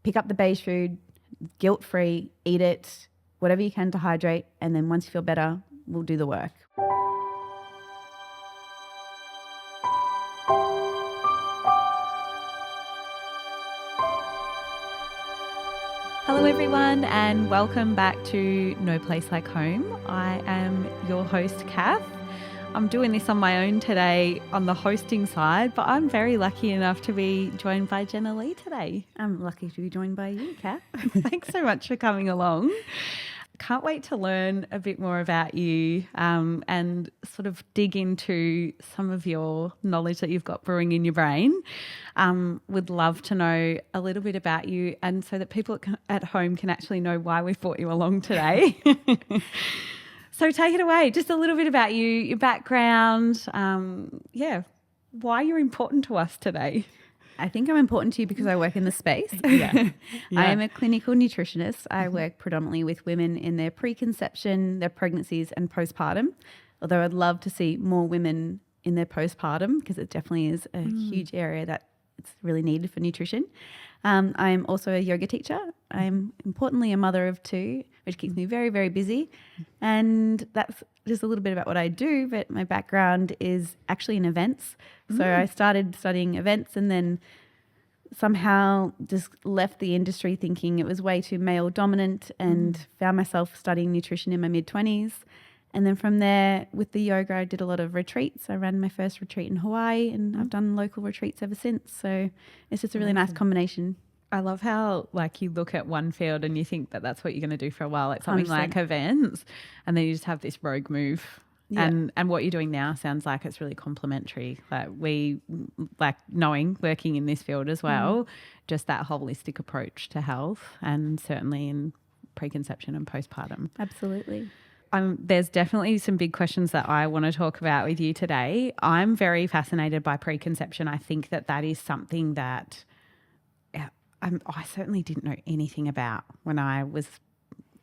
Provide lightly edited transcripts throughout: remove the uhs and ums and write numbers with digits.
pick up the beige food, guilt-free, eat it, whatever you can to hydrate, and then once you feel better, we'll do the work. Hello everyone and welcome back to No Place Like Home. I am your host Kath. I'm doing this on my own today on the hosting side, but I'm very lucky enough to be joined by Jennalea today. I'm lucky to be joined by you, Kath. Thanks so much for coming along. Can't wait to learn a bit more about you and sort of dig into some of your knowledge that you've got brewing in your brain. Would love to know a little bit about you and so that people at home can actually know why we've brought you along today. So take it away, just a little bit about you, your background, why you're important to us today. I think I'm important to you because I work in the space. Yeah. I am a clinical nutritionist. I work predominantly with women in their preconception, their pregnancies and postpartum, although I'd love to see more women in their postpartum because it definitely is a huge area that it's really needed for nutrition. I'm also a yoga teacher. I'm importantly a mother of two, which keeps me very, very busy. And that's just a little bit about what I do, but my background is actually in events. So I started studying events and then somehow just left the industry thinking it was way too male dominant and found myself studying nutrition in my mid-20s. And then from there, with the yoga, I did a lot of retreats. I ran my first retreat in Hawaii and I've done local retreats ever since. So it's just a really nice combination. I love how like you look at one field and you think that that's what you're going to do for a while, like something 100%. Like events, and then you just have this rogue move. Yeah. And what you're doing now sounds like it's really complementary. Like we like working in this field as well, just that holistic approach to health and certainly in preconception and postpartum. Absolutely. There's definitely some big questions that I want to talk about with you today. I'm very fascinated by preconception. I think that is something that I certainly didn't know anything about when I was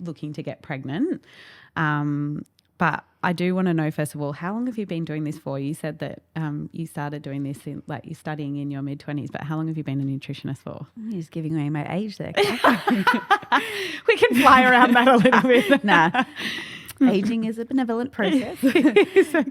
looking to get pregnant. But I do want to know, first of all, how long have you been doing this for? You said that you started doing this you're studying in your mid-20s, but how long have you been a nutritionist for? You're just giving away my age there. We can fly around that a little bit. Nah. Aging is a benevolent process.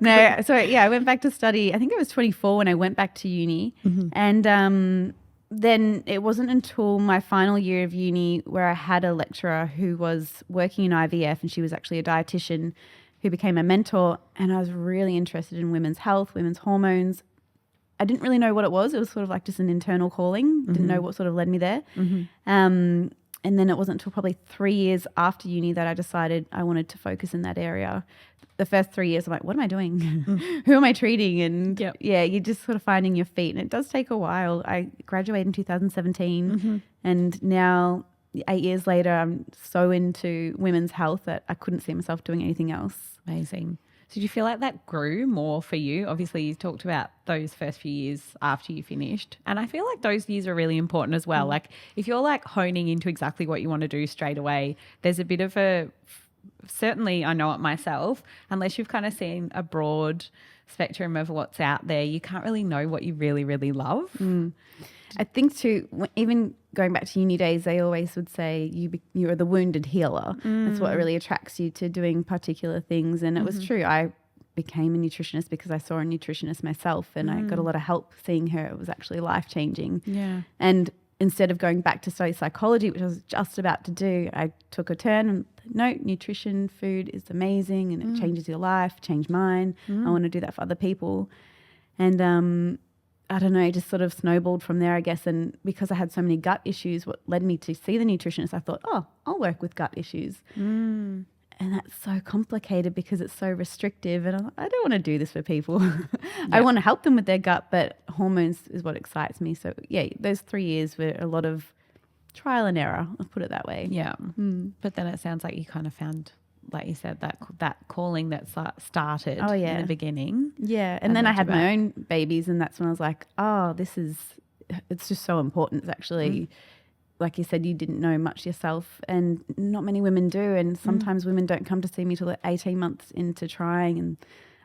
No, so I went back to study. I think I was 24 when I went back to uni. And then it wasn't until my final year of uni where I had a lecturer who was working in IVF and she was actually a dietitian who became a mentor, and I was really interested in women's health, women's hormones. I didn't really know what it was. It was sort of like just an internal calling. Didn't know what sort of led me there. And then it wasn't until probably 3 years after uni that I decided I wanted to focus in that area. The first 3 years, I'm like, what am I doing? Who am I treating? And you're just sort of finding your feet. And it does take a while. I graduated in 2017 and now 8 years later, I'm so into women's health that I couldn't see myself doing anything else. Amazing. So do you feel like that grew more for you? Obviously, you talked about those first few years after you finished. And I feel like those years are really important as well. Like if you're like honing into exactly what you want to do straight away, there's a bit of certainly I know it myself, unless you've kind of seen a broad spectrum of what's out there, you can't really know what you really, really love. I think too, even going back to uni days, they always would say you are the wounded healer. That's what really attracts you to doing particular things. And it was true. I became a nutritionist because I saw a nutritionist myself and I got a lot of help seeing her. It was actually life-changing. Yeah. And instead of going back to study psychology, which I was just about to do, I took a turn and no, nutrition, food is amazing and it changes your life, changed mine. I want to do that for other people. And I don't know, it just sort of snowballed from there, I guess. And because I had so many gut issues, what led me to see the nutritionist, I thought, I'll work with gut issues. And that's so complicated because it's so restrictive. And I don't want to do this for people. I want to help them with their gut, but hormones is what excites me. So, those 3 years were a lot of trial and error, I'll put it that way. Yeah. But then it sounds like you kind of found, like you said, that calling that started in the beginning. Yeah. And then I had my own babies and that's when I was like, it's just so important. It's actually, like you said, you didn't know much yourself and not many women do. And sometimes women don't come to see me till they're 18 months into trying. And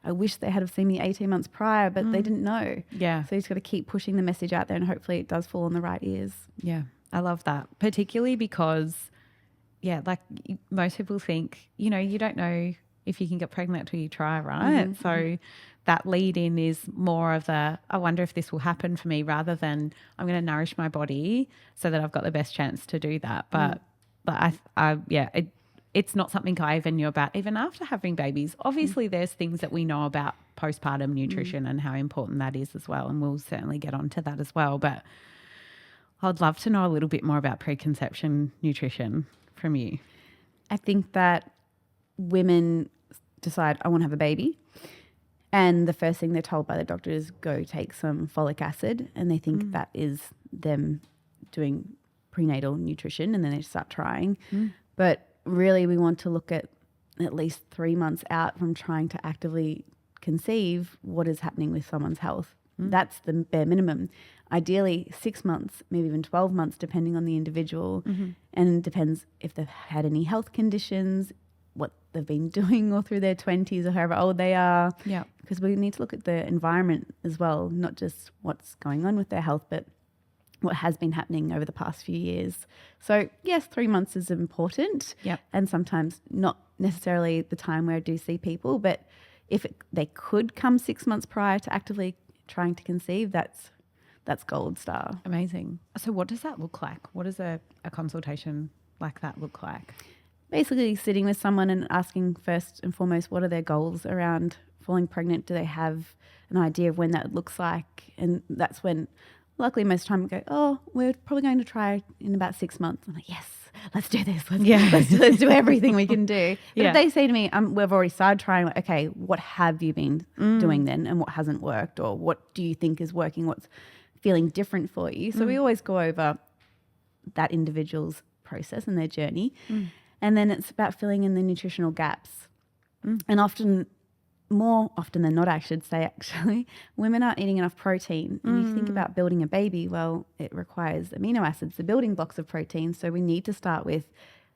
I wish they had have seen me 18 months prior, but they didn't know. Yeah. So you just got to keep pushing the message out there and hopefully it does fall on the right ears. Yeah. I love that, particularly because, like most people think, you don't know if you can get pregnant till you try, right? Mm-hmm. So that lead in is more of I wonder if this will happen for me, rather than I'm going to nourish my body so that I've got the best chance to do that. But it's not something I even knew about even after having babies. Obviously, there's things that we know about postpartum nutrition and how important that is as well. And we'll certainly get onto that as well. But I'd love to know a little bit more about preconception nutrition from you. I think that women decide, I want to have a baby. And the first thing they're told by the doctor is go take some folic acid. And they think that is them doing prenatal nutrition, and then they start trying. But really we want to look at least 3 months out from trying to actively conceive what is happening with someone's health. That's the bare minimum. Ideally 6 months, maybe even 12 months, depending on the individual. And it depends if they've had any health conditions, what they've been doing all through their 20s or however old they are. Yeah. Because we need to look at the environment as well, not just what's going on with their health, but what has been happening over the past few years. So yes, 3 months is important. Yep. And sometimes not necessarily the time where I do see people, but if they could come 6 months prior to actively trying to conceive, that's gold star. Amazing. So what does that look like? What does a consultation like that look like? Basically sitting with someone and asking first and foremost, what are their goals around falling pregnant? Do they have an idea of when that looks like? And that's when, luckily most of the time we go, oh, we're probably going to try in about 6 months. I'm like, yes, let's do this. Let's do everything we can do. But if they say to me, we've already started trying, like, okay, what have you been doing then, and what hasn't worked, or what do you think is working? What's feeling different for you? So we always go over that individual's process and their journey. And then it's about filling in the nutritional gaps. And more often than not, I should say, actually, women aren't eating enough protein. And you think about building a baby, well, it requires amino acids, the building blocks of protein. So we need to start with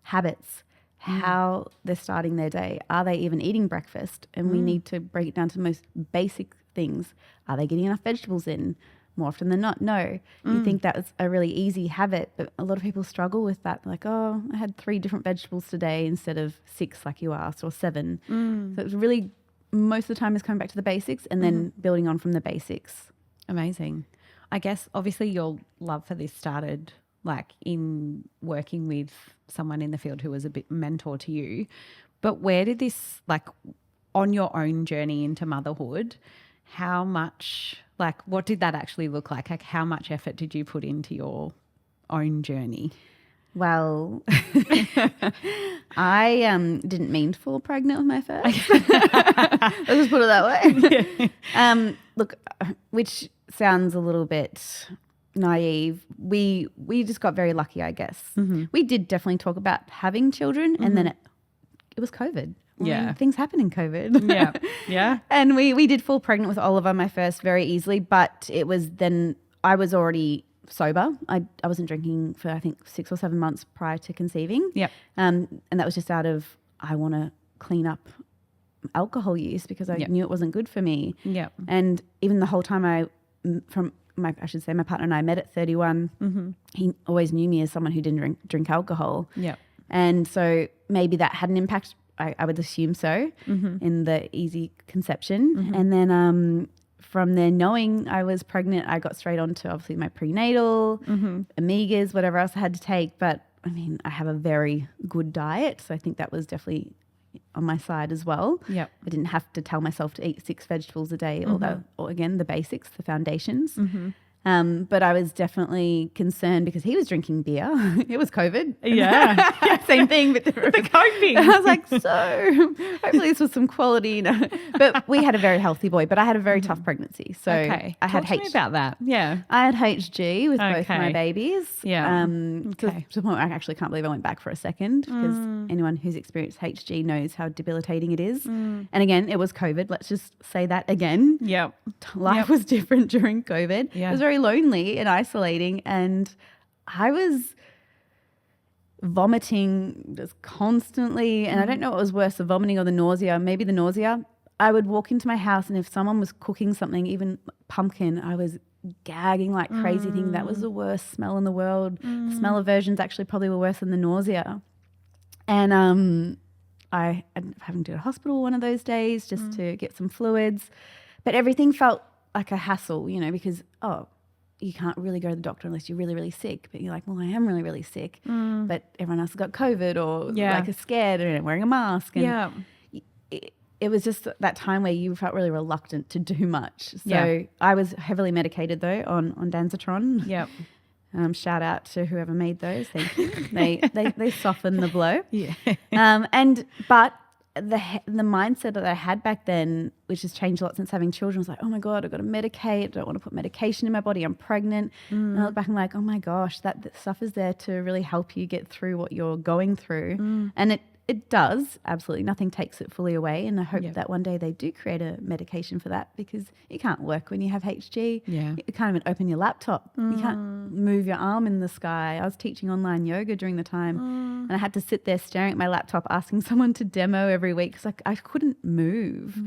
habits, how they're starting their day. Are they even eating breakfast? And we need to break it down to the most basic things. Are they getting enough vegetables in? More often than not, no. You think that's a really easy habit, but a lot of people struggle with that. Like, oh, I had 3 different vegetables today instead of 6 like you asked, or 7. So it's really, most of the time is coming back to the basics and then building on from the basics. Amazing. I guess obviously your love for this started like in working with someone in the field who was a bit mentor to you. But where did this, like on your own journey into motherhood, how much, like what did that actually look like? Like how much effort did you put into your own journey? Well, I didn't mean to fall pregnant with my first. Let's just put it that way. Look, which sounds a little bit naive. We just got very lucky, I guess. We did definitely talk about having children, and then it was COVID. I mean, things happen in COVID. Yeah. And we did fall pregnant with Oliver, my first, very easily, but it was then I was already sober. I wasn't drinking for I think 6 or 7 months prior to conceiving. Yep. And that was just out of I want to clean up alcohol use because I knew it wasn't good for me. Yep. And even the whole time my partner and I met at 31, he always knew me as someone who didn't drink alcohol. Yep. And so maybe that had an impact. I would assume so in the easy conception. And then from there, knowing I was pregnant, I got straight on to obviously my prenatal, omegas, whatever else I had to take. But I mean, I have a very good diet. So I think that was definitely on my side as well. Yep. I didn't have to tell myself to eat 6 vegetables a day, although, or again, the basics, the foundations. But I was definitely concerned because he was drinking beer. It was COVID. Yeah. Same thing, but different. The coping. I was like, so hopefully this was some quality. But we had a very healthy boy, but I had a very tough pregnancy. So I had Talk to me about that. Yeah. I had HG with both my babies. Yeah. To the point where I actually can't believe I went back for a second because anyone who's experienced HG knows how debilitating it is. And again, it was COVID. Let's just say that again. Yep. Life was different during COVID. Yeah. It was very lonely and isolating, and I was vomiting just constantly, and I don't know what was worse, the vomiting or the nausea. Maybe the nausea. I would walk into my house, and if someone was cooking something, even pumpkin, I was gagging like crazy thing. That was the worst smell in the world. The smell aversions actually probably were worse than the nausea. And I ended up having to go to hospital one of those days just to get some fluids. But everything felt like a hassle, you know, because, you can't really go to the doctor unless you're really, really sick. But you're like, well, I am really, really sick. But everyone else has got COVID or like is scared and wearing a mask. And it was just that time where you felt really reluctant to do much. So I was heavily medicated though on Danzatron. Yep. Shout out to whoever made those. Thank you. They soften the blow. Yeah. But the mindset that I had back then, which has changed a lot since having children, was like, oh my God, I've got to medicate. I don't want to put medication in my body. I'm pregnant. And I look back and I'm like, oh my gosh, that stuff is there to really help you get through what you're going through. And it does, absolutely. Nothing takes it fully away. And I hope that one day they do create a medication for that, because it can't work when you have HG. Yeah. You can't even open your laptop. You can't move your arm in the sky. I was teaching online yoga during the time and I had to sit there staring at my laptop asking someone to demo every week because I couldn't move.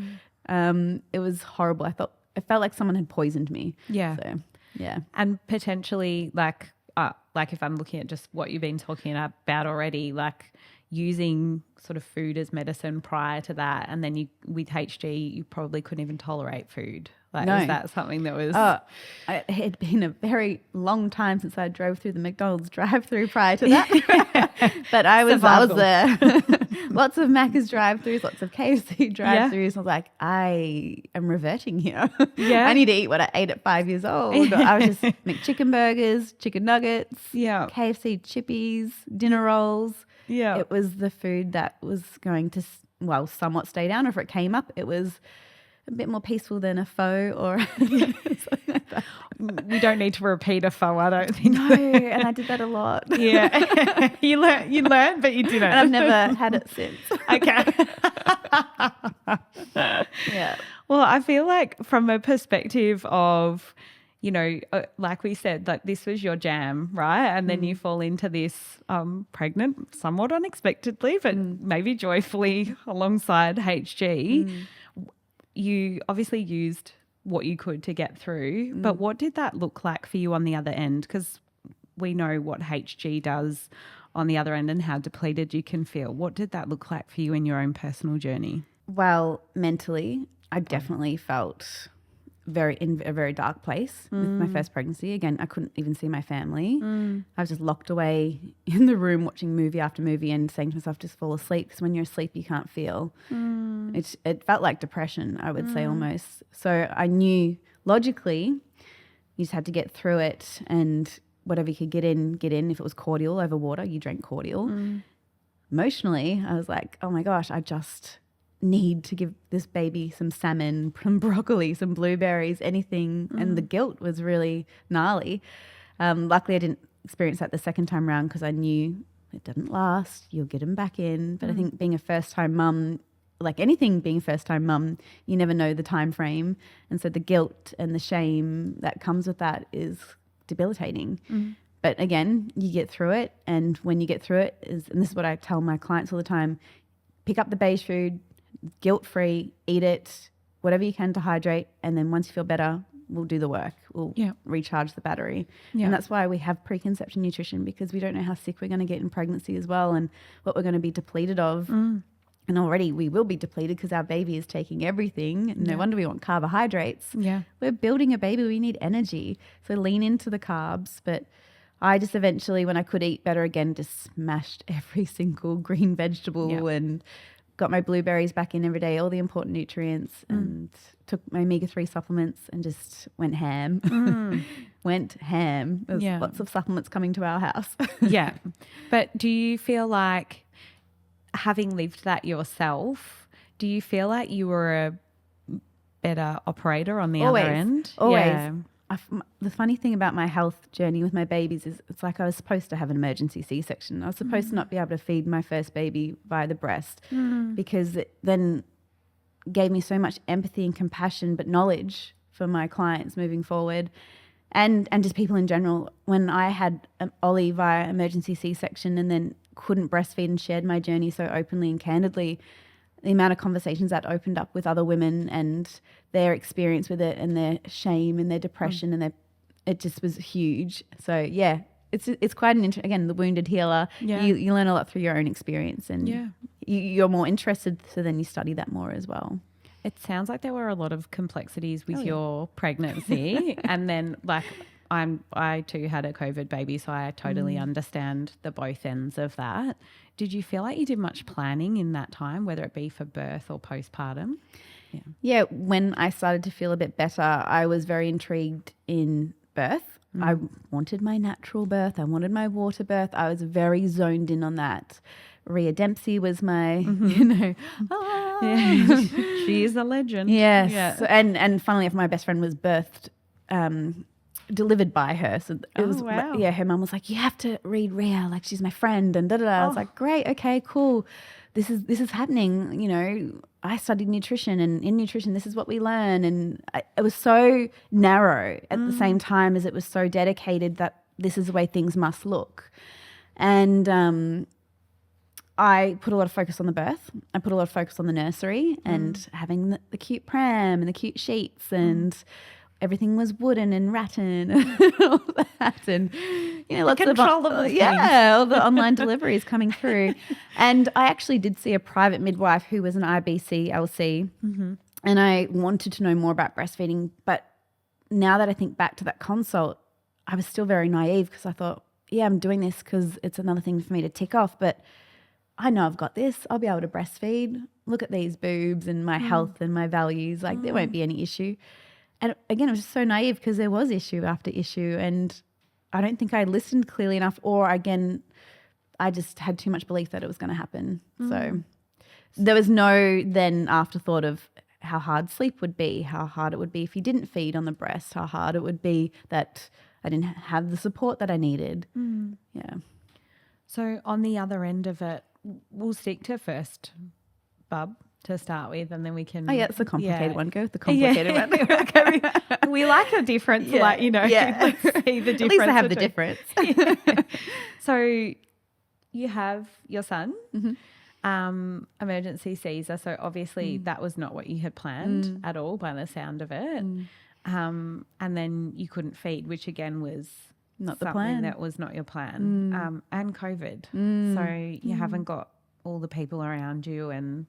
It was horrible. It felt like someone had poisoned me. Yeah. So, yeah. And potentially like if I'm looking at just what you've been talking about already, like using sort of food as medicine prior to that, and then you with HG you probably couldn't even tolerate food. Like, no. Was that something that was? It had been a very long time since I drove through the McDonald's drive-through prior to that, but I was there. Lots of Macca's drive-throughs, lots of KFC drive-throughs. I was like, I am reverting here. I need to eat what I ate at 5 years old. I was just McChicken burgers, chicken nuggets, KFC chippies, dinner rolls. Yeah, it was the food that was going to, somewhat stay down. Or if it came up, it was a bit more peaceful than a pho or something like that. We don't need to repeat a pho, I don't think. No, and I did that a lot. Yeah, you learned, but you didn't. And I've never had it since. Okay. Yeah. Well, I feel like from a perspective of, you know, like we said, like this was your jam, right? And then you fall into this pregnant somewhat unexpectedly, but maybe joyfully alongside HG. You obviously used what you could to get through, but what did that look like for you on the other end? Because we know what HG does on the other end and how depleted you can feel. What did that look like for you in your own personal journey? Well, mentally, I definitely felt in a very dark place with my first pregnancy. Again, I couldn't even see my family. I was just locked away in the room watching movie after movie and saying to myself, just fall asleep, because when you're asleep you can't feel. It felt like depression, I would say, almost. So I knew logically you just had to get through it, and whatever you could get in. If it was cordial over water, you drank cordial. Emotionally, I was like, oh my gosh, I just need to give this baby some salmon, some broccoli, some blueberries, anything. And the guilt was really gnarly. Luckily, I didn't experience that the second time around because I knew it didn't last. You'll get them back in. But I think being a first-time mum, like anything being a first-time mum, you never know the time frame. And so the guilt and the shame that comes with that is debilitating. But again, you get through it. And when you get through it, and this is what I tell my clients all the time, pick up the beige food, guilt-free, eat it, whatever you can to hydrate, and then once you feel better, we'll do the work. We'll recharge the battery. And that's why we have preconception nutrition, because we don't know how sick we're going to get in pregnancy as well, and what we're going to be depleted of. And already we will be depleted because our baby is taking everything. No wonder we want carbohydrates. We're building a baby. We need energy. So lean into the carbs. But I just eventually, when I could eat better again, just smashed every single green vegetable and got my blueberries back in every day, all the important nutrients, and took my omega-3 supplements and just went ham. There's lots of supplements coming to our house. But do you feel like, having lived that yourself, do you feel like you were a better operator on the other end? Always. Yeah. The funny thing about my health journey with my babies is it's like I was supposed to have an emergency C-section. I was supposed to not be able to feed my first baby via the breast because it then gave me so much empathy and compassion, but knowledge for my clients moving forward and just people in general. When I had Ollie via emergency C-section and then couldn't breastfeed and shared my journey so openly and candidly, the amount of conversations that opened up with other women and their experience with it and their shame and their depression and their it just was huge. So yeah, it's quite an again, the wounded healer. Yeah. You learn a lot through your own experience, and Yeah. you're more interested, so then you study that more as well. It sounds like there were a lot of complexities with Oh, yeah. your pregnancy. And then like I too had a COVID baby, so I totally understand the both ends of that. Did you feel like you did much planning in that time, whether it be for birth or postpartum? Yeah, when I started to feel a bit better, I was very intrigued in birth. I wanted my natural birth. I wanted my water birth. I was very zoned in on that. Rhea Dempsey was my, She is a legend. Yes. Yeah. So, and funnily enough, my best friend was birthed, delivered by her. So it was, wow. yeah, her mum was like, you have to read Rhea, like she's my friend, and da da da. I was like, great, okay, cool. This is happening. You know, I studied nutrition, and in nutrition, this is what we learn. And it was so narrow at the same time as it was so dedicated that this is the way things must look. And I put a lot of focus on the birth. I put a lot of focus on the nursery and having the cute pram and the cute sheets, and everything was wooden and rattan and all that. And, you know, lots of controllable things. all the online deliveries coming through. And I actually did see a private midwife who was an IBC LC, and I wanted to know more about breastfeeding. But now that I think back to that consult, I was still very naive, because I thought, yeah, I'm doing this because it's another thing for me to tick off. But I know I've got this. I'll be able to breastfeed. Look at these boobs and my health and my values. Like there won't be any issue. And again, it was just so naive, because there was issue after issue, and I don't think I listened clearly enough, or again, I just had too much belief that it was going to happen. So there was no then afterthought of how hard sleep would be, how hard it would be if you didn't feed on the breast, how hard it would be that I didn't have the support that I needed. Yeah. So on the other end of it, we'll stick to first bub to start with, and then we can... Oh, yeah, it's the complicated one. Go with the complicated one. Okay. We like a difference, like, you know, let's see the difference. At least I have the difference. So you have your son, emergency Caesar. So obviously that was not what you had planned at all by the sound of it. And then you couldn't feed, which again was not the something plan. that was not your plan. And COVID. So you haven't got all the people around you and,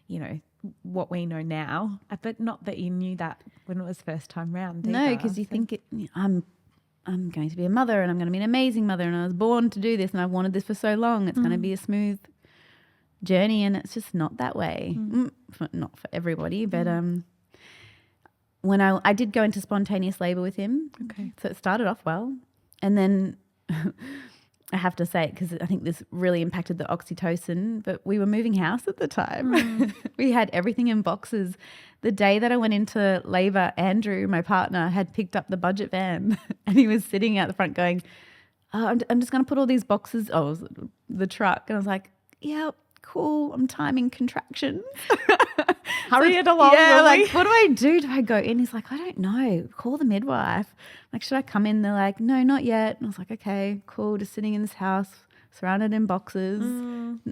you know, what we know now, but not that you knew that when it was first time round. No, because you think I'm going to be a mother, and I'm going to be an amazing mother, and I was born to do this, and I've wanted this for so long. It's going to be a smooth journey, and it's just not that way. Not for everybody, but when I did go into spontaneous labour with him, so it started off well, and then I have to say it because I think this really impacted the oxytocin, but we were moving house at the time. We had everything in boxes. The day that I went into labour, Andrew, my partner, had picked up the budget van and he was sitting out the front going, I'm just going to put all these boxes. Oh, it was the truck. And I was like, yeah, cool. I'm timing contractions. Hurry it along. Yeah, Lily. like, what do I do? Do I go in? He's like, I don't know. Call the midwife. Like, should I come in? They're like, no, not yet. And I was like, okay, cool. Just sitting in this house, surrounded in boxes,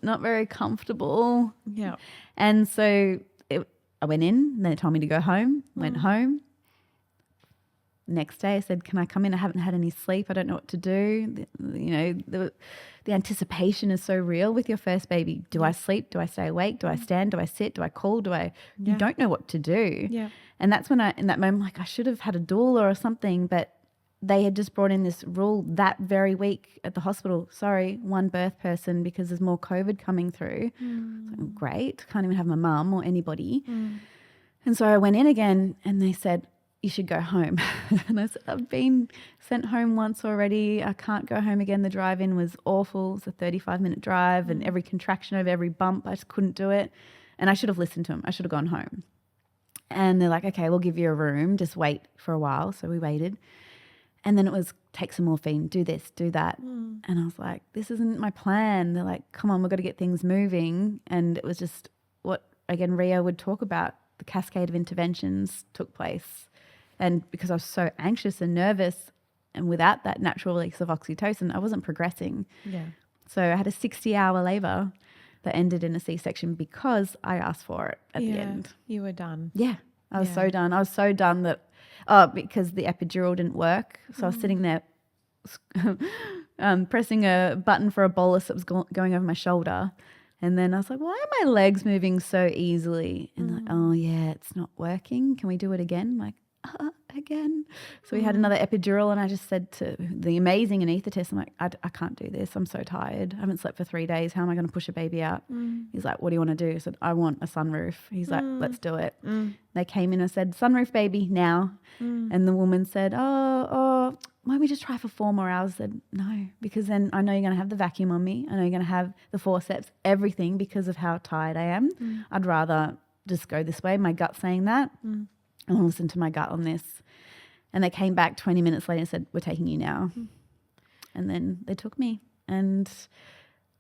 not very comfortable. Yeah. And so I went in, and then they told me to go home, went home. Next day I said, can I come in? I haven't had any sleep. I don't know what to do. The anticipation is so real with your first baby. Do I sleep? Do I stay awake? Do I stand? Do I sit? Do I call? You don't know what to do. Yeah. And that's when in that moment, like I should have had a doula or something, but they had just brought in this rule that very week at the hospital. Sorry, one birth person because there's more COVID coming through. Like, great. Can't even have my mum or anybody. And so I went in again and they said, you should go home. And I said, I've been sent home once already. I can't go home again. The drive-in was awful. It's a 35-minute drive and every contraction over every bump, I just couldn't do it. And I should have listened to them. I should have gone home. And they're like, okay, we'll give you a room. Just wait for a while. So we waited. And then it was take some morphine, do this, do that. And I was like, this isn't my plan. They're like, come on, we've got to get things moving. And it was just what, again, Rhea would talk about, the cascade of interventions took place. And because I was so anxious and nervous and without that natural release of oxytocin, I wasn't progressing. Yeah. So I had a 60-hour labour that ended in a C-section because I asked for it at the end. You were done. Yeah. I was Yeah. so done. I was so done that, because the epidural didn't work. So I was sitting there pressing a button for a bolus that was going over my shoulder. And then I was like, why are my legs moving so easily? And like, oh, yeah, it's not working. Can we do it again? I'm like, again. So we had another epidural, and I just said to the amazing anaesthetist, I'm like, I can't do this. I'm so tired. I haven't slept for 3 days. How am I going to push a baby out? He's like, what do you want to do? I said, I want a sunroof. He's like, let's do it. They came in and said, sunroof baby now. And the woman said, oh, why don't we just try for 4 more hours? I said, no, because then I know you're going to have the vacuum on me. I know you're going to have the forceps, everything, because of how tired I am. I'd rather just go this way. My gut's saying that. I want to listen to my gut on this. And they came back 20 minutes later and said, we're taking you now. And then they took me. And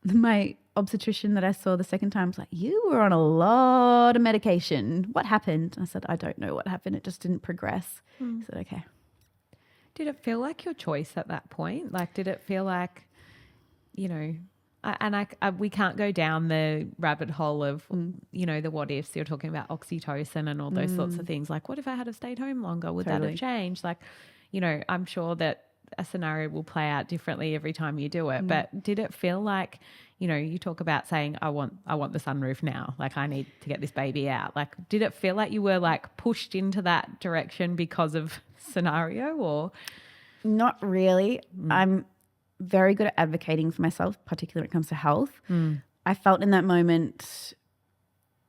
my obstetrician that I saw the second time was like, you were on a lot of medication. What happened? I said, I don't know what happened. It just didn't progress. He said, okay. Did it feel like your choice at that point? Like, did it feel like, you know, we can't go down the rabbit hole of, you know, the what ifs. You're talking about oxytocin and all those sorts of things. Like, what if I had have stayed home longer? Would that have changed? Like, you know, I'm sure that a scenario will play out differently every time you do it. But did it feel like, you know, you talk about saying, I want the sunroof now. Like, I need to get this baby out. Like, did it feel like you were like pushed into that direction because of scenario or? Not really. I'm very good at advocating for myself, particularly when it comes to health. I felt in that moment,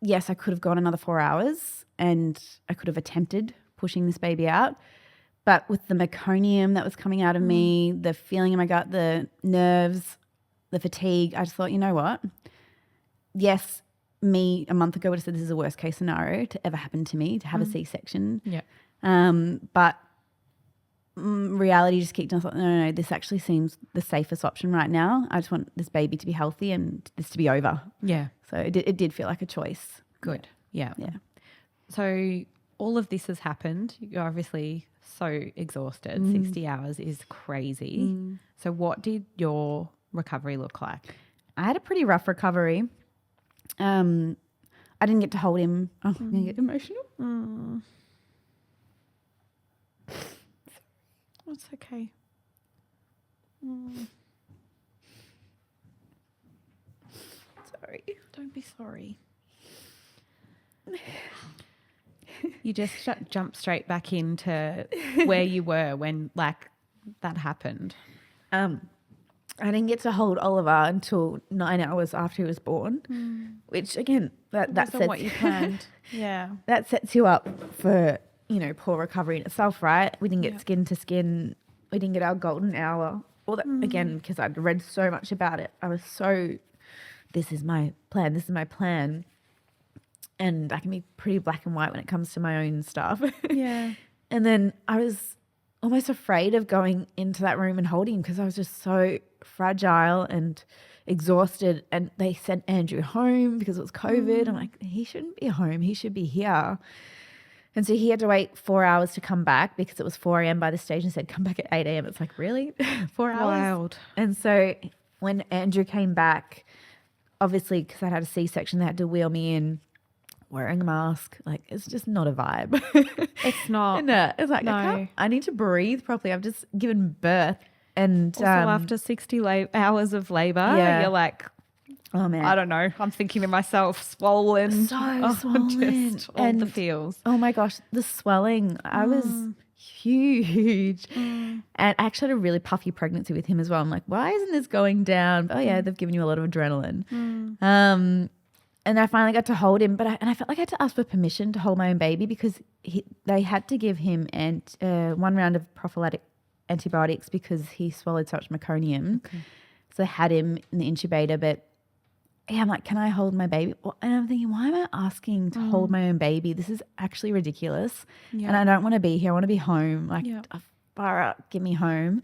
yes, I could have gone another 4 hours and I could have attempted pushing this baby out. But with the meconium that was coming out of me, the feeling in my gut, the nerves, the fatigue, I just thought, you know what? Yes, me a month ago would have said this is a worst case scenario to ever happen to me, to have a C-section. Yeah. But reality just kicked in. I thought, no, this actually seems the safest option right now. I just want this baby to be healthy and this to be over. Yeah. So it did feel like a choice. Good. Yeah. Yeah. So all of this has happened. You're obviously so exhausted. 60 hours is crazy. So what did your recovery look like? I had a pretty rough recovery. I didn't get to hold him. Oh, I'm going to get emotional. It's okay. Sorry. Don't be sorry. You just jump straight back into where you were when like that happened. I didn't get to hold Oliver until 9 hours after he was born, which again, that sets what you planned. Yeah. that sets you up for, you know, poor recovery in itself, right? We didn't get skin to skin. We didn't get our golden hour. All that again, because I'd read so much about it. I was so, this is my plan. This is my plan. And I can be pretty black and white when it comes to my own stuff. Yeah. And then I was almost afraid of going into that room and holding him because I was just so fragile and exhausted. And they sent Andrew home because it was COVID. I'm like, he shouldn't be home. He should be here. And so he had to wait 4 hours to come back because it was 4 a.m. by the stage and said, come back at 8 a.m. It's like, really? 4 hours? Wild. And so when Andrew came back, obviously because I had a C-section, they had to wheel me in wearing a mask. Like, it's just not a vibe. It's not. No, it's like, No. I need to breathe properly. I've just given birth. And Also, after 60 hours of labour, Yeah. you're like, oh man, I don't know. I'm thinking to myself, swollen. So swollen. Just all the feels. Oh my gosh, the swelling. I was huge. And I actually had a really puffy pregnancy with him as well. I'm like, why isn't this going down? Oh yeah, they've given you a lot of adrenaline. And I finally got to hold him, but I felt like I had to ask for permission to hold my own baby because they had to give him 1 round of prophylactic antibiotics because he swallowed so much meconium. Okay. So they had him in the incubator, but yeah, I'm like, can I hold my baby? And I'm thinking, why am I asking to hold my own baby? This is actually ridiculous. Yeah. And I don't want to be here. I want to be home. Like, far out, get me home.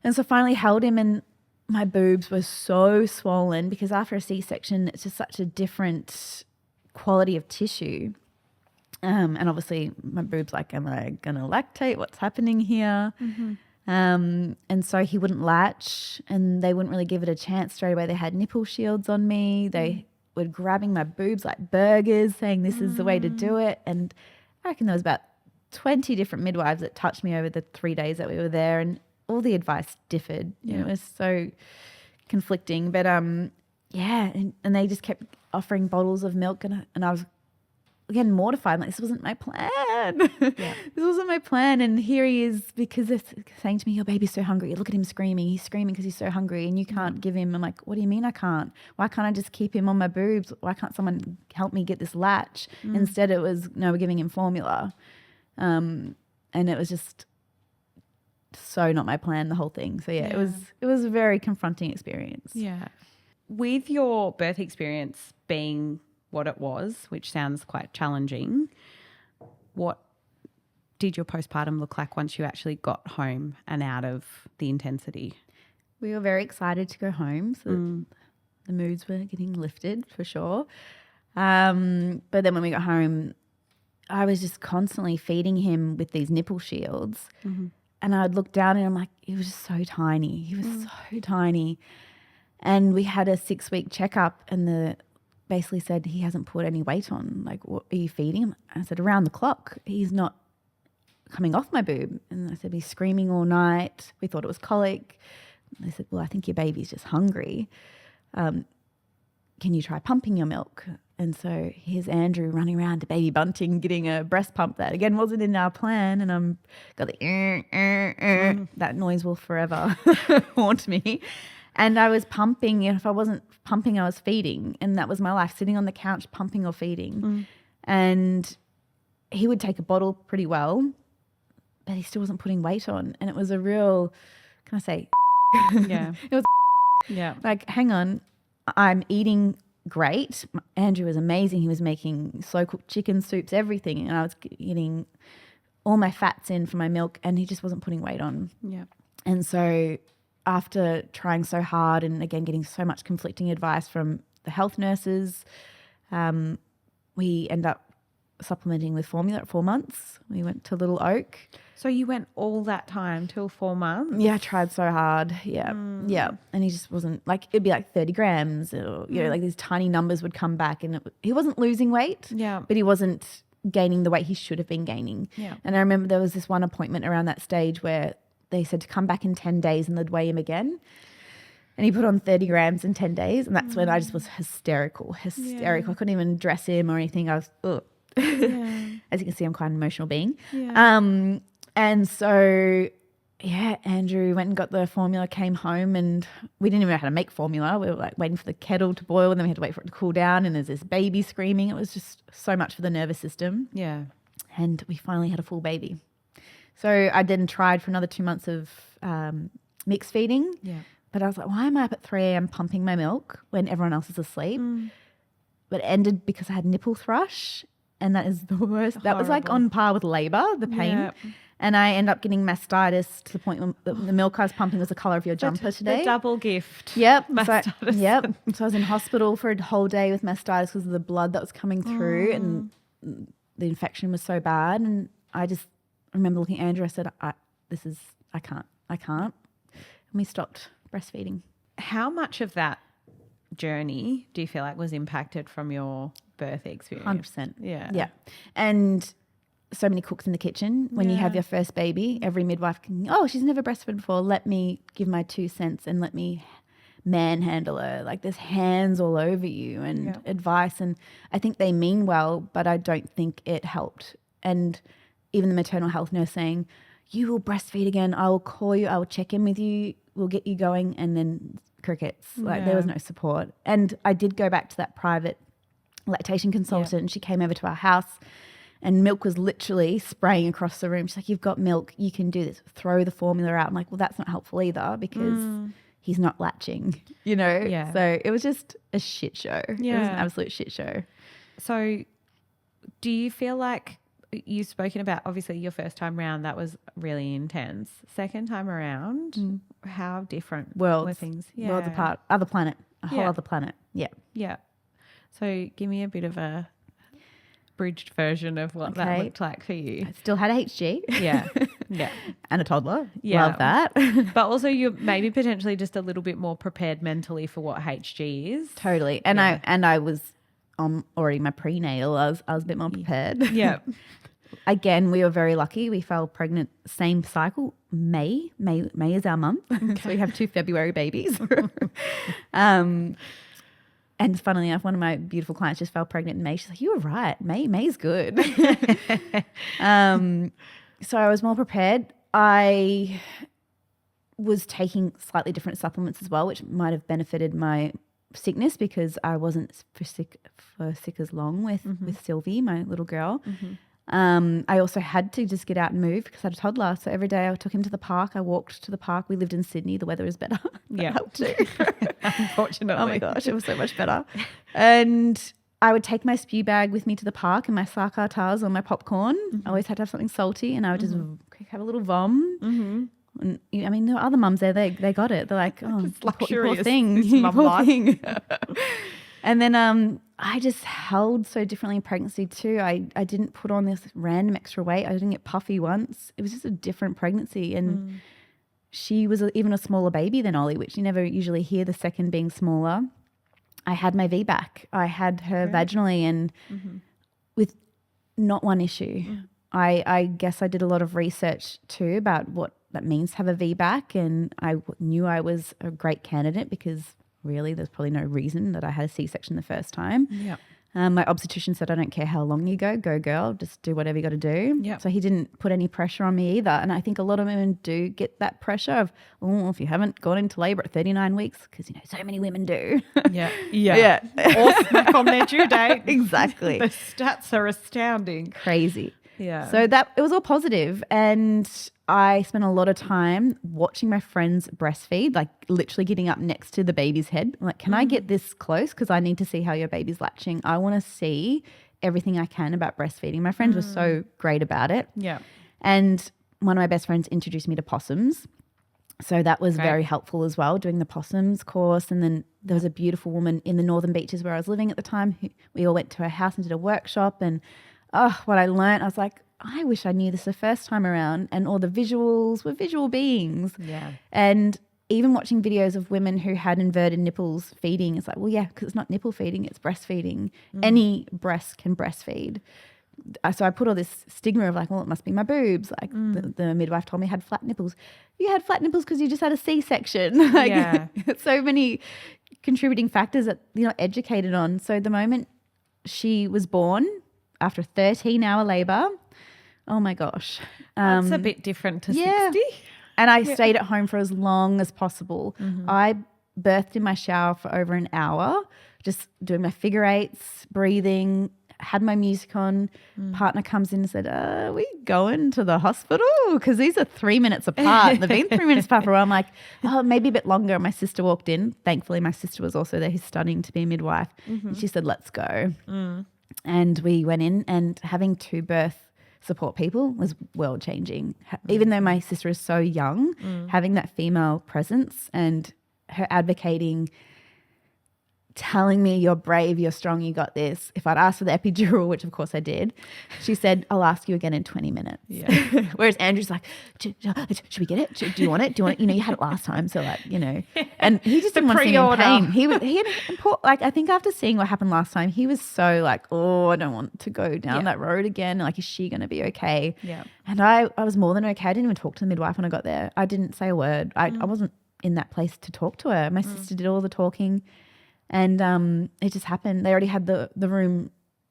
And so finally held him, and my boobs were so swollen because after a C-section, it's just such a different quality of tissue. And obviously my boobs like, am I going to lactate? What's happening here? And so he wouldn't latch and they wouldn't really give it a chance straight away. They had nipple shields on me. They were grabbing my boobs like burgers, saying this is the way to do it. And I reckon there was about 20 different midwives that touched me over the 3 days that we were there, and all the advice differed. You know, it was so conflicting. But yeah, and they just kept offering bottles of milk, and I was getting mortified. I'm like, this wasn't my plan. This wasn't my plan. And here he is, because they're saying to me, your baby's so hungry. Look at him screaming. He's screaming because he's so hungry and you can't give him. I'm like, what do you mean I can't? Why can't I just keep him on my boobs? Why can't someone help me get this latch? Instead it was, no, we're giving him formula. And it was just so not my plan, the whole thing. So it was a very confronting experience. Yeah. With your birth experience being what it was, which sounds quite challenging, what did your postpartum look like once you actually got home and out of the intensity? We were very excited to go home. So the moods were getting lifted for sure. But then when we got home, I was just constantly feeding him with these nipple shields. And I would look down and I'm like, he was just so tiny. He was so tiny. And we had a 6-week checkup, and the basically said he hasn't put any weight on. Like, what are you feeding him? I said, around the clock. He's not coming off my boob. And I said, he's screaming all night. We thought it was colic. They said, well, I think your baby's just hungry. Can you try pumping your milk? And so here's Andrew running around to Baby Bunting getting a breast pump that, again, wasn't in our plan. And I'm got the that noise will forever haunt me. And I was pumping, and if I wasn't pumping, I was feeding. And that was my life, sitting on the couch pumping or feeding. And he would take a bottle pretty well, but he still wasn't putting weight on. And it was a real, can I say? Yeah. It was like, hang on, I'm eating great. Andrew was amazing. He was making slow-cooked chicken soups, everything. And I was getting all my fats in for my milk, and he just wasn't putting weight on. Yeah. And so after trying so hard and, again, getting so much conflicting advice from the health nurses, we end up supplementing with formula at 4 months. We went to Little Oak. So you went all that time till 4 months? Yeah, I tried so hard. Yeah. Yeah. And he just wasn't, like, it'd be like 30 grams or, you know, like these tiny numbers would come back, and he wasn't losing weight, but he wasn't gaining the weight he should have been gaining. Yeah. And I remember there was this one appointment around that stage where they said to come back in 10 days and they'd weigh him again. And he put on 30 grams in 10 days. And that's when I just was hysterical. I couldn't even dress him or anything. I was, ugh. As you can see, I'm quite an emotional being. And so, Andrew went and got the formula, came home, and we didn't even know how to make formula. We were like waiting for the kettle to boil, and then we had to wait for it to cool down. And there's this baby screaming. It was just so much for the nervous system. Yeah. And we finally had a full baby. So I then tried for another 2 months of mixed feeding. Yeah. But I was like, why am I up at 3 a.m. pumping my milk when everyone else is asleep? But it ended because I had nipple thrush, and that is the worst. Horrible. That was like on par with labour, the pain. Yeah. And I end up getting mastitis to the point where the milk I was pumping was the colour of your jumper today. The double gift. Yep. Mastitis. So I was in hospital for a whole day with mastitis because of the blood that was coming through, and the infection was so bad. And I just remember looking at Andrew, I said, I can't. And we stopped breastfeeding. How much of that journey do you feel like was impacted from your birth experience? 100%. Yeah. And so many cooks in the kitchen. When you have your first baby, every midwife can, she's never breastfed before. Let me give my 2 cents and let me manhandle her. Like, there's hands all over you and advice. And I think they mean well, but I don't think it helped. And even the maternal health nurse saying, you will breastfeed again. I will call you. I will check in with you. We'll get you going. And then crickets. Like, there was no support. And I did go back to that private lactation consultant, and she came over to our house, and milk was literally spraying across the room. She's like, you've got milk. You can do this. Throw the formula out. I'm like, well, that's not helpful either, because he's not latching, you know? Yeah. So it was just a shit show. Yeah. It was an absolute shit show. So do you feel like you've spoken about, obviously, your first time around, that was really intense. Second time around, how different were things? Worlds apart. Other planet. A whole other planet. Yeah. Yeah. So give me a bit of a bridged version of what that looked like for you. I still had a HG. Yeah. Yeah. And a toddler. Yeah. Love that. But also you're maybe potentially just a little bit more prepared mentally for what HG is. Totally. And I was already my prenatal. I was a bit more prepared. Yeah. again, we were very lucky. We fell pregnant same cycle. May is our month. So we have 2 February babies. And funnily enough, one of my beautiful clients just fell pregnant in May. She's like, you were right. May's good. So I was more prepared. I was taking slightly different supplements as well, which might have benefited my sickness because I wasn't for sick as long with Sylvie, my little girl. I also had to just get out and move because I had a toddler. So every day I took him to the park. I walked to the park. We lived in Sydney. The weather was better. Yeah. Too. Unfortunately. Oh my gosh, it was so much better. And I would take my spew bag with me to the park and my sarkatars or my popcorn. I always had to have something salty, and I would just have a little vom. And, I mean, there were other mums there. They got it. They're like, oh, it's luxurious. Poor thing. Poor thing. And then I just held so differently in pregnancy too. I didn't put on this random extra weight. I didn't get puffy once. It was just a different pregnancy. And she was even a smaller baby than Ollie, which you never usually hear the second being smaller. I had my VBAC. I had her vaginally and with not one issue. I guess I did a lot of research too about what that means to have a VBAC, and I knew I was a great candidate because really there's probably no reason that I had a C-section the first time. Yeah. My obstetrician said, I don't care how long you go girl, just do whatever you got to do. Yep. So he didn't put any pressure on me either. And I think a lot of women do get that pressure of, oh, if you haven't gone into labour at 39 weeks, because, so many women do. Yeah. Or smack on their due date. Exactly. The stats are astounding. Crazy. Yeah. So it was all positive, and I spent a lot of time watching my friends breastfeed, like literally getting up next to the baby's head. I'm like, can I get this close? Because I need to see how your baby's latching. I want to see everything I can about breastfeeding. My friends were so great about it. Yeah. And one of my best friends introduced me to possums. So that was very helpful as well, doing the possums course. And then there was a beautiful woman in the Northern Beaches where I was living at the time. We all went to her house and did a workshop, and what I learned, I was like, I wish I knew this the first time around. And all the visuals were visual beings. Yeah. And even watching videos of women who had inverted nipples feeding, it's like, well, yeah, because it's not nipple feeding, it's breastfeeding. Any breast can breastfeed. So I put all this stigma of like, well, it must be my boobs. Like the midwife told me I had flat nipples. You had flat nipples because you just had a C-section. So many contributing factors that you're not educated on. So the moment she was born, after a 13-hour labour, oh my gosh. That's a bit different to 60. And I stayed at home for as long as possible. I birthed in my shower for over an hour, just doing my figure eights, breathing, had my music on. Partner comes in and said, are we going to the hospital? Because these are 3 minutes apart. They've been 3 minutes apart for a while. I'm like, maybe a bit longer. My sister walked in. Thankfully, my sister was also there who's studying to be a midwife. And she said, let's go. And we went in, and having 2 birth support people was world changing. Even though my sister is so young, having that female presence and her advocating, telling me, you're brave, you're strong, you got this. If I'd asked for the epidural, which of course I did, she said, I'll ask you again in 20 minutes. Yeah. Whereas Andrew's like, should we get it? Do you want it? You had it last time. So and he just didn't want to see me in pain. He had I think after seeing what happened last time, he was so like, oh, I don't want to go down that road again. Like, is she going to be okay? Yeah. And I was more than okay. I didn't even talk to the midwife when I got there. I didn't say a word. I wasn't in that place to talk to her. My sister did all the talking. And it just happened. They already had the room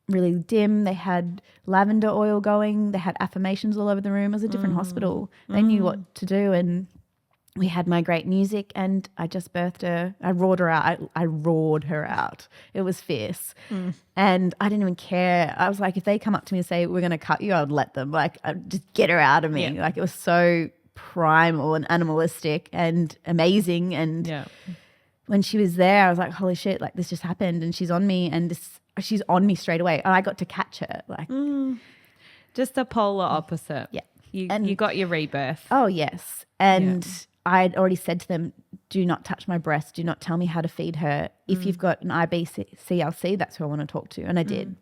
really dim. They had lavender oil going. They had affirmations all over the room. It was a different hospital. They knew what to do. And we had my great music, and I just birthed her. I roared her out. I roared her out. It was fierce. And I didn't even care. I was like, if they come up to me and say, we're going to cut you, I would let them. Like, I'd just get her out of me. Yeah. Like, it was so primal and animalistic and amazing. And when she was there, I was like, holy shit, like this just happened, and she's on me, and she's on me straight away. And I got to catch her. Like just the polar opposite. Yeah. You got your rebirth. Oh, yes. And I'd already said to them, do not touch my breast. Do not tell me how to feed her. If you've got an IBCLC, that's who I want to talk to. And I did.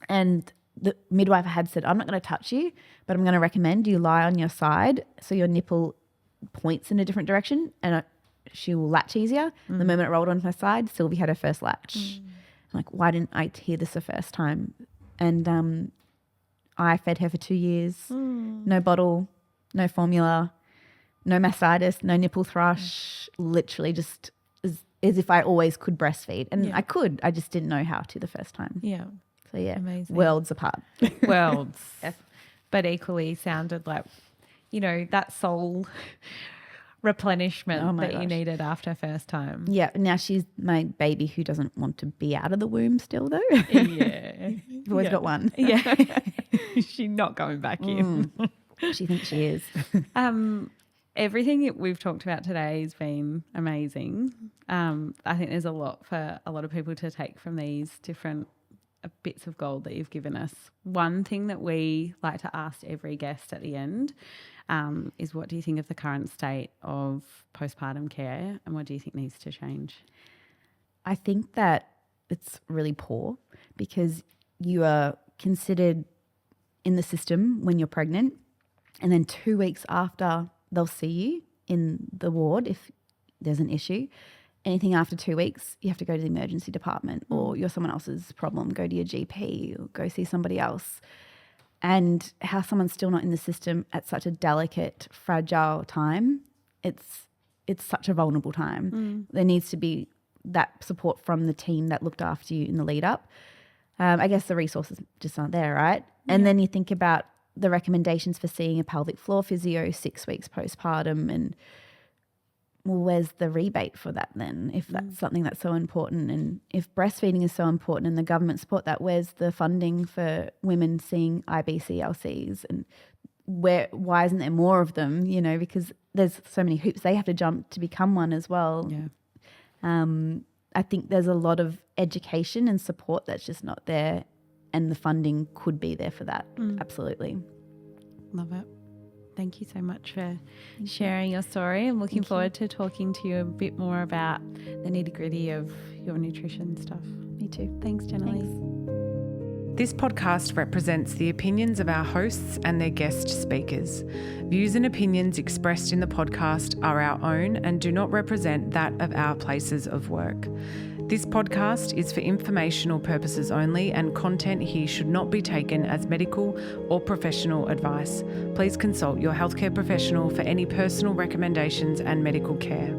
And the midwife had said, I'm not going to touch you, but I'm going to recommend you lie on your side so your nipple points in a different direction, and she will latch easier. The moment it rolled onto my side, Sylvie had her first latch. I'm like, why didn't I hear this the first time? And I fed her for 2 years. No bottle, no formula, no mastitis, no nipple thrush, literally just as if I always could breastfeed. And I could, I just didn't know how to the first time. Yeah. So yeah, Amazing. worlds apart. Worlds. But equally sounded like, you know, that soul replenishment that you needed after first time. Yeah, now she's my baby who doesn't want to be out of the womb still though. Yeah. We've always got one. Yeah. She's not going back in. She thinks she is. Everything we've talked about today has been amazing. I think there's a lot for a lot of people to take from these different bits of gold that you've given us. One thing that we like to ask every guest at the end is, what do you think of the current state of postpartum care, and what do you think needs to change? I think that it's really poor because you are considered in the system when you're pregnant, and then 2 weeks after they'll see you in the ward if there's an issue. Anything after 2 weeks, you have to go to the emergency department, or you're someone else's problem, go to your GP or go see somebody else. And how someone's still not in the system at such a delicate, fragile time, it's such a vulnerable time. There needs to be that support from the team that looked after you in the lead up. I guess the resources just aren't there, right? Yeah. And then you think about the recommendations for seeing a pelvic floor physio 6 weeks postpartum, and well, where's the rebate for that then, if that's something that's so important? And if breastfeeding is so important and the government support that, where's the funding for women seeing IBCLCs? And why isn't there more of them, you know, because there's so many hoops they have to jump to become one as well. Yeah. I think there's a lot of education and support that's just not there, and the funding could be there for that. Absolutely. Love it. Thank you so much for sharing your story. I'm looking forward to talking to you a bit more about the nitty-gritty of your nutrition stuff. Me too. Thanks, Jennalea. Thanks. This podcast represents the opinions of our hosts and their guest speakers. Views and opinions expressed in the podcast are our own and do not represent that of our places of work. This podcast is for informational purposes only, and content here should not be taken as medical or professional advice. Please consult your healthcare professional for any personal recommendations and medical care.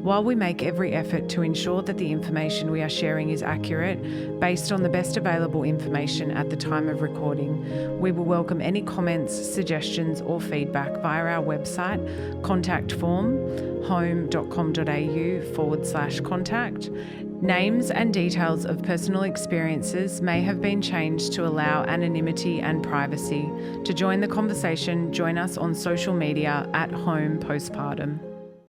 While we make every effort to ensure that the information we are sharing is accurate, based on the best available information at the time of recording, we will welcome any comments, suggestions or feedback via our website, contact form, home.com.au/contact. Names and details of personal experiences may have been changed to allow anonymity and privacy. To join the conversation, join us on social media at Home Postpartum.